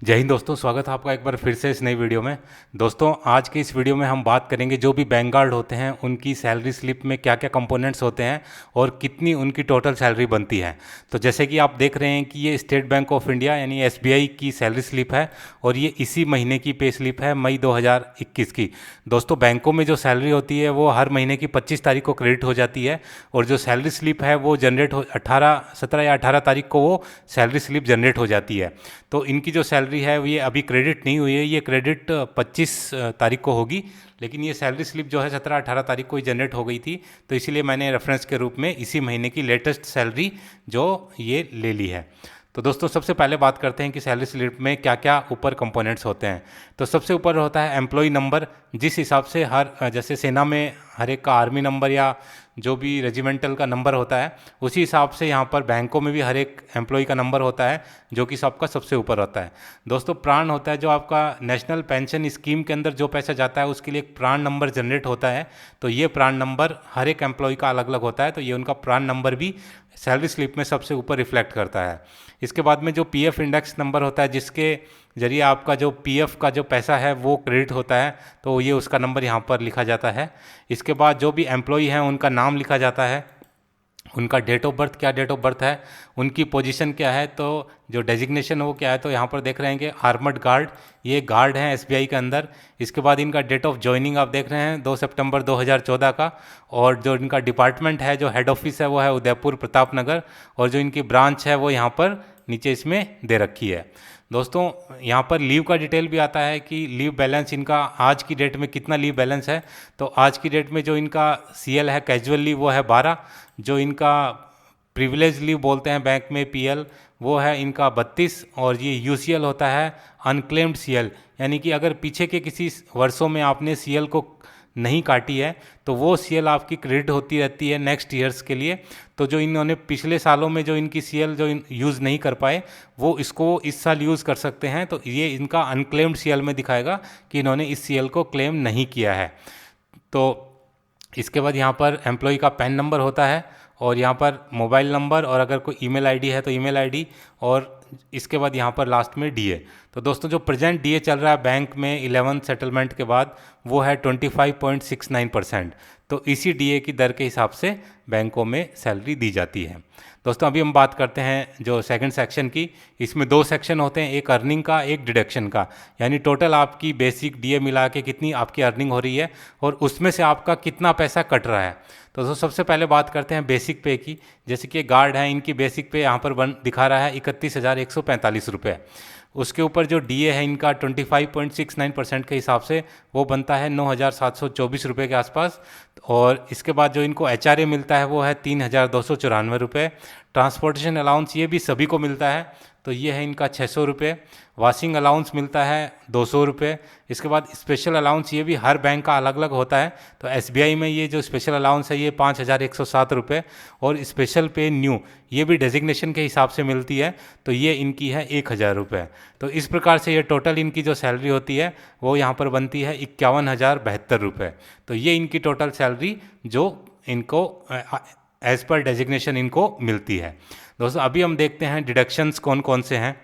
जय हिंद दोस्तों, स्वागत है आपका एक बार फिर से इस नई वीडियो में। दोस्तों, आज की इस वीडियो में हम बात करेंगे जो भी बैंक गार्ड होते हैं उनकी सैलरी स्लिप में क्या क्या कंपोनेंट्स होते हैं और कितनी उनकी टोटल सैलरी बनती है। तो जैसे कि आप देख रहे हैं कि ये स्टेट बैंक ऑफ इंडिया यानी एसबीआई की सैलरी स्लिप है और ये इसी महीने की पे स्लिप है, मई 2021 की। दोस्तों, बैंकों में जो सैलरी होती है वो हर महीने की 25 तारीख को क्रेडिट हो जाती है और जो सैलरी स्लिप है वो जनरेट हो 17 या 18 तारीख को वो सैलरी स्लिप जनरेट हो जाती है। तो इनकी जो सैलरी है ये अभी क्रेडिट नहीं हुई है, ये क्रेडिट 25 तारीख को होगी, लेकिन ये सैलरी स्लिप जो है 17-18 तारीख को ही जनरेट हो गई थी। तो इसीलिए मैंने रेफरेंस के रूप में इसी महीने की लेटेस्ट सैलरी जो ये ले ली है। तो दोस्तों, सबसे पहले बात करते हैं कि सैलरी स्लिप में क्या क्या ऊपर कंपोनेंट्स होते हैं। तो सबसे ऊपर होता है एम्प्लॉय नंबर, जिस हिसाब से जैसे सेना में हर एक का आर्मी नंबर या जो भी रेजिमेंटल का नंबर होता है, उसी हिसाब से यहाँ पर बैंकों में भी हर एक एम्प्लॉय का नंबर होता है जो कि सबका सबसे ऊपर होता है। दोस्तों, प्राण होता है जो आपका नेशनल पेंशन स्कीम के अंदर जो पैसा जाता है उसके लिए एक प्राण नंबर जनरेट होता है। तो ये प्राण नंबर हर एक एम्प्लॉय का अलग अलग होता है, तो ये उनका प्राण नंबर भी सैलरी स्लिप में सबसे ऊपर रिफ्लेक्ट करता है। इसके बाद में जो पीएफ इंडेक्स नंबर होता है, जिसके जरिए आपका जो पीएफ का जो पैसा है वो क्रेडिट होता है, तो ये उसका नंबर यहाँ पर लिखा जाता है। इसके बाद जो भी एम्प्लॉई हैं उनका नाम लिखा जाता है, उनका डेट ऑफ बर्थ, क्या डेट ऑफ बर्थ है, उनकी पोजीशन क्या है, तो जो डेजिग्नेशन है वो क्या है। तो यहाँ पर देख रहे हैं कि आर्मर्ड गार्ड, ये गार्ड हैं एसबीआई के अंदर। इसके बाद इनका डेट ऑफ ज्वाइनिंग आप देख रहे हैं 2 सितंबर 2014 का, और जो इनका डिपार्टमेंट है, जो हेड ऑफिस है वो है उदयपुर प्रताप नगर, और जो इनकी ब्रांच है वो यहाँ पर नीचे इसमें दे रखी है। दोस्तों, यहाँ पर लीव का डिटेल भी आता है कि लीव बैलेंस इनका आज की डेट में कितना लीव बैलेंस है। तो आज की डेट में जो इनका सीएल है कैजुअल लीव वो है 12, जो इनका प्रिविलेज लीव बोलते हैं बैंक में पीएल, वो है इनका 32, और ये यूसीएल होता है अनक्लेम्ड सीएल, यानी कि अगर पीछे के किसी वर्षों में आपने सीएल को नहीं काटी है तो वो सीएल आपकी क्रेडिट होती रहती है नेक्स्ट ईयर्स के लिए। तो जो इन्होंने पिछले सालों में जो इनकी सीएल जो यूज़ नहीं कर पाए वो इसको इस साल यूज़ कर सकते हैं। तो ये इनका अनक्लेम्ड सीएल में दिखाएगा कि इन्होंने इस सीएल को क्लेम नहीं किया है। तो इसके बाद यहाँ पर एम्प्लॉय का पैन नंबर होता है, और यहाँ पर मोबाइल नंबर, और अगर कोई ईमेल आईडी है तो ईमेल आईडी, और इसके बाद यहाँ पर लास्ट में डीए। तो दोस्तों, जो प्रेजेंट डीए चल रहा है बैंक में 11 सेटलमेंट के बाद वो है 25.69%। तो इसी डीए की दर के हिसाब से बैंकों में सैलरी दी जाती है। दोस्तों, अभी हम बात करते हैं जो सेकंड सेक्शन की। इसमें 2 सेक्शन होते हैं, एक अर्निंग का, एक डिडक्शन का, यानी टोटल आपकी बेसिक डीए मिला के कितनी आपकी अर्निंग हो रही है और उसमें से आपका कितना पैसा कट रहा है। तो दोस्तों, सबसे पहले बात करते हैं बेसिक पे की। जैसे कि गार्ड है, इनकी बेसिक पे यहाँ पर दिखा रहा है 31,145 रुपये। उसके ऊपर जो डीए है इनका 25.69% के हिसाब से वो बनता है 9,724 रुपये के आसपास। और इसके बाद जो इनको एचआरए मिलता है वो है 3,294 रुपये। ट्रांसपोर्टेशन अलाउंस ये भी सभी को मिलता है, तो ये है इनका 600 रुपये। वाशिंग अलाउंस मिलता है 200 रुपये। इसके बाद स्पेशल अलाउंस ये भी हर बैंक का अलग अलग होता है, तो एसबीआई में ये जो स्पेशल अलाउंस है ये 5,107 रुपये, और स्पेशल पे न्यू ये भी डेजिग्नेशन के हिसाब से मिलती है, तो ये इनकी है 1,000 रुपये। तो इस प्रकार से ये टोटल इनकी जो सैलरी होती है वो यहाँ पर बनती है 51,072 रुपये। तो ये इनकी टोटल सैलरी जो इनको एज पर डेजिग्नेशन इनको मिलती है। दोस्तों, अभी हम देखते हैं डिडक्शंस कौन कौन से हैं।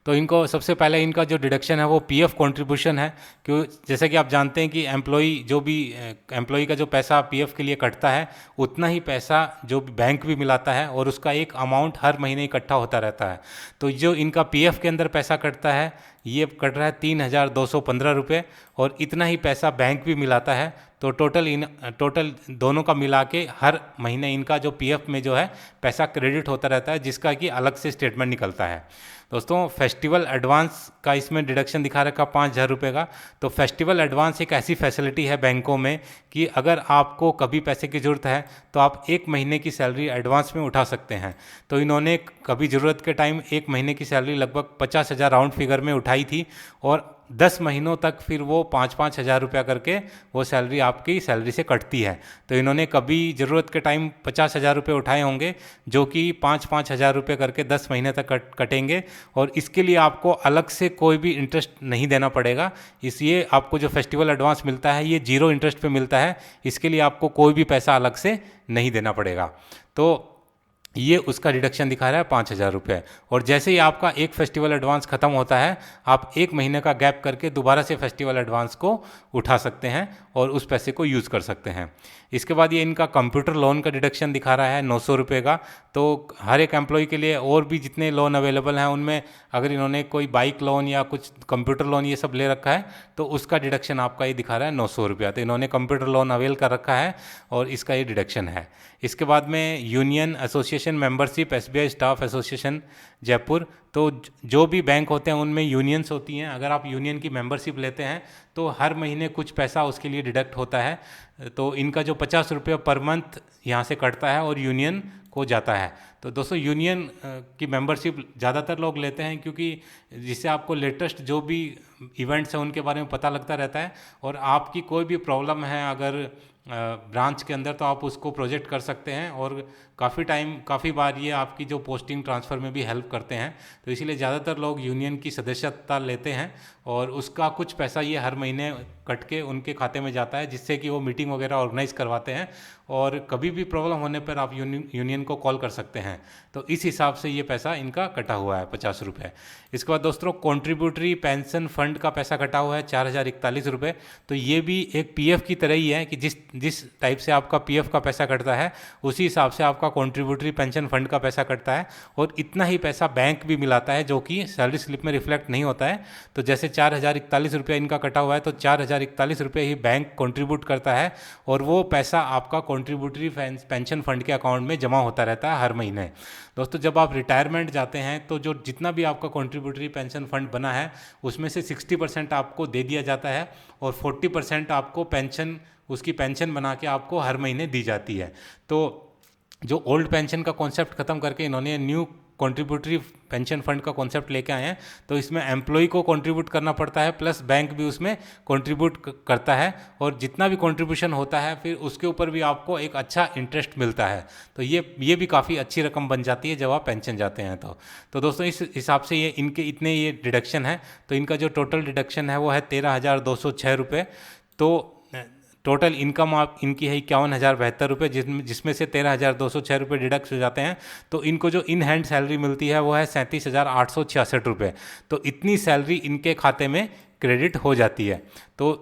तो इनको सबसे पहले इनका जो डिडक्शन है वो पीएफ कंट्रीब्यूशन है, क्यों जैसे कि आप जानते हैं कि एम्प्लॉई का जो पैसा पीएफ के लिए कटता है उतना ही पैसा जो बैंक भी मिलाता है, और उसका एक अमाउंट हर महीने इकट्ठा होता रहता है। तो जो इनका पीएफ के अंदर पैसा कटता है ये कट रहा है 3,215 रुपये, और इतना ही पैसा बैंक भी मिलाता है। तो टोटल दोनों का मिला के हर महीने इनका जो पीएफ में जो है पैसा क्रेडिट होता रहता है, जिसका कि अलग से स्टेटमेंट निकलता है। दोस्तों, फेस्टिवल एडवांस का इसमें डिडक्शन दिखा रखा 5,000 रुपये का। तो फेस्टिवल एडवांस एक ऐसी फैसिलिटी है बैंकों में कि अगर आपको कभी पैसे की ज़रूरत है तो आप 1 महीने की सैलरी एडवांस में उठा सकते हैं। तो इन्होंने कभी ज़रूरत के टाइम 1 महीने की सैलरी लगभग 50,000 राउंड फिगर में उठाई थी, और 10 महीनों तक फिर वो 5-5 हज़ार रुपया करके वो सैलरी आपकी सैलरी से कटती है। तो इन्होंने कभी ज़रूरत के टाइम 50,000 रुपये उठाए होंगे, जो कि 5-5 हज़ार रुपये करके 10 महीने तक कटेंगे, और इसके लिए आपको अलग से कोई भी इंटरेस्ट नहीं देना पड़ेगा। इसलिए आपको जो फेस्टिवल एडवांस मिलता है ये 0 इंटरेस्ट पे मिलता है, इसके लिए आपको कोई भी पैसा अलग से नहीं देना पड़ेगा। तो ये उसका डिडक्शन दिखा रहा है 5,000 रुपये। और जैसे ही आपका एक फेस्टिवल एडवांस ख़त्म होता है, आप 1 महीने का गैप करके दोबारा से फेस्टिवल एडवांस को उठा सकते हैं और उस पैसे को यूज़ कर सकते हैं। इसके बाद ये इनका कंप्यूटर लोन का डिडक्शन दिखा रहा है 900 रुपये का। तो हर एक एम्प्लॉय के लिए और भी जितने लोन अवेलेबल हैं उनमें अगर इन्होंने कोई बाइक लोन या कुछ कंप्यूटर लोन ये सब ले रखा है तो उसका डिडक्शन आपका ये दिखा रहा है 900 रुपया। तो इन्होंने कंप्यूटर लोन अवेल कर रखा है और इसका ये डिडक्शन है। इसके बाद में union association membership SBI staff association Jaipur. तो जो भी बैंक होते हैं उनमें यूनियंस होती हैं, अगर आप यूनियन की मेंबरशिप लेते हैं तो हर महीने कुछ पैसा उसके लिए डिडक्ट होता है। तो इनका जो 50 रुपये पर मंथ यहाँ से कटता है और यूनियन को जाता है। तो दोस्तों यूनियन की मेंबरशिप ज़्यादातर लोग लेते हैं क्योंकि जिससे आपको लेटेस्ट जो भी इवेंट्स हैं उनके बारे में पता लगता रहता है, और आपकी कोई भी प्रॉब्लम है अगर ब्रांच के अंदर तो आप उसको प्रोजेक्ट कर सकते हैं। और काफ़ी बार ये आपकी जो पोस्टिंग ट्रांसफ़र में भी हेल्प करते हैं। तो इसीलिए ज़्यादातर लोग यूनियन की सदस्यता लेते हैं और उसका कुछ पैसा ये हर महीने कट के उनके खाते में जाता है, जिससे कि वो मीटिंग वगैरह ऑर्गेनाइज करवाते हैं और कभी भी प्रॉब्लम होने पर आप यूनियन को कॉल कर सकते हैं। तो इस हिसाब से ये पैसा इनका कटा हुआ है 50 रुपये। इसके बाद दोस्तों कॉन्ट्रीब्यूटरी पेंशन फंड का पैसा कटा हुआ है 4,041 रुपये। तो ये भी एक पीएफ की तरह ही है कि जिस टाइप से आपका पीएफ का पैसा कटता है उसी हिसाब से आपका कॉन्ट्रीब्यूटरी पेंशन फंड का पैसा कटता है। और इतना ही पैसा बैंक भी मिलाता है जो कि सैलरी स्लिप में रिफ्लेक्ट नहीं होता है। तो जैसे 4,041 रुपया इनका कटा हुआ है तो 4,041 रुपये ही बैंक कंट्रीब्यूट करता है और वो पैसा आपका कॉन्ट्रीब्यूटरी पेंशन फंड के अकाउंट में जमा होता रहता है हर महीने। दोस्तों जब आप रिटायरमेंट जाते हैं तो जो जितना भी आपका कॉन्ट्रीब्यूटरी पेंशन फंड बना है उसमें से 60% आपको दे दिया जाता है और 40% आपको पेंशन उसकी पेंशन बना के आपको हर महीने दी जाती है। तो जो ओल्ड पेंशन का कॉन्सेप्ट ख़त्म करके इन्होंने न्यू कॉन्ट्रीब्यूटरी पेंशन फंड का कॉन्सेप्ट लेके आए हैं। तो इसमें एम्प्लॉय को कंट्रीब्यूट करना पड़ता है प्लस बैंक भी उसमें कंट्रीब्यूट करता है और जितना भी कंट्रीब्यूशन होता है फिर उसके ऊपर भी आपको एक अच्छा इंटरेस्ट मिलता है। तो ये भी काफ़ी अच्छी रकम बन जाती है जब आप पेंशन जाते हैं। तो दोस्तों इस हिसाब से ये इनके इतने ये डिडक्शन है। तो इनका जो टोटल डिडक्शन है वो है 13,206 रुपये। तो टोटल इनकम आप इनकी है 51,072 रुपये, जिसमें से 13,206 रुपये डिडक्ट हो जाते हैं। तो इनको जो इन हैंड सैलरी मिलती है वो है 37,866 रुपये। तो इतनी सैलरी इनके खाते में क्रेडिट हो जाती है। तो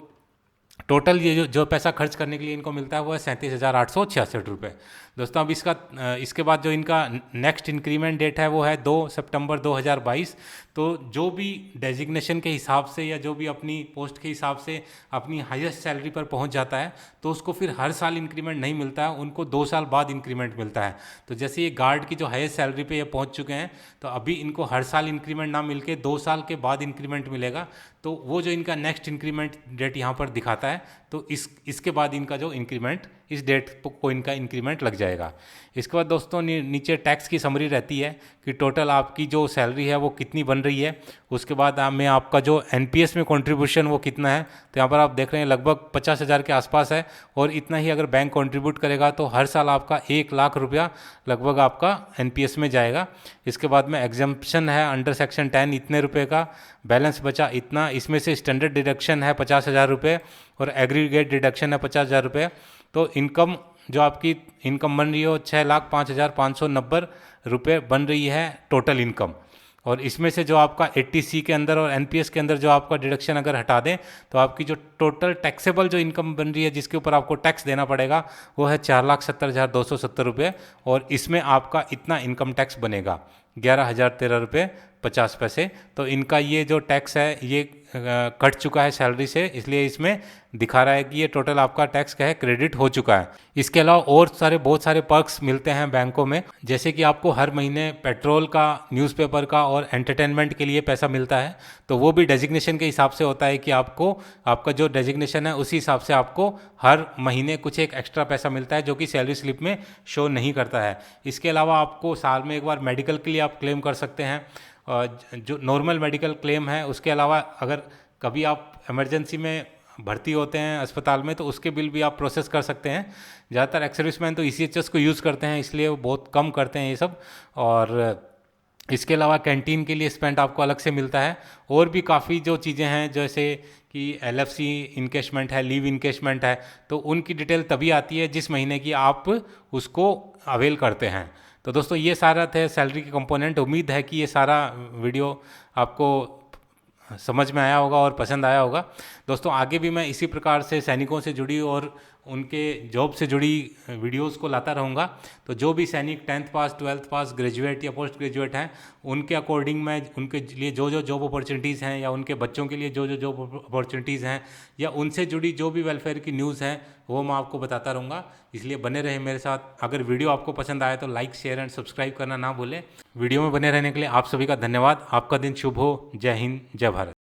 टोटल ये जो पैसा खर्च करने के लिए इनको मिलता है वो है 37,866 रुपये। दोस्तों अब इसके बाद जो इनका नेक्स्ट इंक्रीमेंट डेट है वो है 2 सितंबर 2022। तो जो भी डेजिग्नेशन के हिसाब से या जो भी अपनी पोस्ट के हिसाब से अपनी हाईएस्ट सैलरी पर पहुंच जाता है तो उसको फिर हर साल इंक्रीमेंट नहीं मिलता है, उनको 2 साल बाद इंक्रीमेंट मिलता है। तो जैसे ये गार्ड की जो हाईएस्ट सैलरी पे ये पहुंच चुके हैं तो अभी इनको हर साल इंक्रीमेंट ना मिलके 2 साल के बाद इंक्रीमेंट मिलेगा। तो वो जो इनका नेक्स्ट इंक्रीमेंट डेट यहाँ पर दिखाता है तो इसके बाद इनका जो इंक्रीमेंट इस डेट को इनका इंक्रीमेंट लग जाएगा। इसके बाद दोस्तों नीचे टैक्स की समरी रहती है कि टोटल आपकी जो सैलरी है वो कितनी बन रही है। उसके बाद में आपका जो एनपीएस में कंट्रीब्यूशन वो कितना है। तो यहाँ पर आप देख रहे हैं लगभग 50,000 के आसपास है और इतना ही अगर बैंक कंट्रीब्यूट करेगा तो हर साल आपका 1 लाख रुपया लगभग आपका एनपीएस में जाएगा। इसके बाद में एग्जम्पशन है अंडर सेक्शन 10 इतने रुपये का, बैलेंस बचा इतना। इसमें से स्टैंडर्ड डिडक्शन है 50,000 रुपये और एग्रीगेट डिडक्शन है 50,000 रुपये। तो इनकम जो आपकी इनकम बन रही है वो 6,05,590 रुपये बन रही है टोटल इनकम। और इसमें से जो आपका 80C के अंदर और एनपीएस के अंदर जो आपका डिडक्शन अगर हटा दें तो आपकी जो टोटल टैक्सेबल जो इनकम बन रही है जिसके ऊपर आपको टैक्स देना पड़ेगा वो है 4,70,270 रुपये। और इसमें आपका इतना इनकम टैक्स बनेगा 11,013 रुपये 50 पैसे। तो इनका ये जो टैक्स है ये कट चुका है सैलरी से, इसलिए इसमें दिखा रहा है कि ये टोटल आपका टैक्स क्या है क्रेडिट हो चुका है। इसके अलावा और बहुत सारे पर्क्स मिलते हैं बैंकों में, जैसे कि आपको हर महीने पेट्रोल का, न्यूज़पेपर का और एंटरटेनमेंट के लिए पैसा मिलता है। तो वो भी डेजिग्नेशन के हिसाब से होता है कि आपका जो डेजिग्नेशन है उसी हिसाब से आपको हर महीने कुछ एक एक्स्ट्रा पैसा मिलता है जो कि सैलरी स्लिप में शो नहीं करता है। इसके अलावा आपको साल में एक बार मेडिकल के लिए आप क्लेम कर सकते हैं, जो नॉर्मल मेडिकल क्लेम है। उसके अलावा अगर कभी आप इमरजेंसी में भर्ती होते हैं अस्पताल में तो उसके बिल भी आप प्रोसेस कर सकते हैं। ज़्यादातर एक्स सर्विसमैन तो ईसीएचएस को यूज़ करते हैं, इसलिए वो बहुत कम करते हैं ये सब। और इसके अलावा कैंटीन के लिए स्पेंड आपको अलग से मिलता है। और भी काफ़ी जो चीज़ें हैं जैसे कि एलएफसी इनकेशमेंट है, लीव इनकेशमेंट है, तो उनकी डिटेल तभी आती है जिस महीने की आप उसको अवेल करते हैं। तो दोस्तों ये सारा थे सैलरी के कंपोनेंट। उम्मीद है कि ये सारा वीडियो आपको समझ में आया होगा और पसंद आया होगा। दोस्तों आगे भी मैं इसी प्रकार से सैनिकों से जुड़ी और उनके जॉब से जुड़ी वीडियोस को लाता रहूँगा। तो जो भी सैनिक 10th पास, 12th पास, ग्रेजुएट या पोस्ट ग्रेजुएट हैं, उनके अकॉर्डिंग मैं उनके लिए जो जो जॉब अपॉर्चुनिटीज़ हैं या उनके बच्चों के लिए जो जो जॉब अपॉर्चुनिटीज़ हैं या उनसे जुड़ी जो भी वेलफेयर की न्यूज़ हैं वो मैं आपको बताता रहूँगा। इसलिए बने रहे मेरे साथ। अगर वीडियो आपको पसंद आए तो लाइक, शेयर एंड सब्सक्राइब करना ना भूलें। वीडियो में बने रहने के लिए आप सभी का धन्यवाद। आपका दिन शुभ हो। जय हिंद, जय भारत।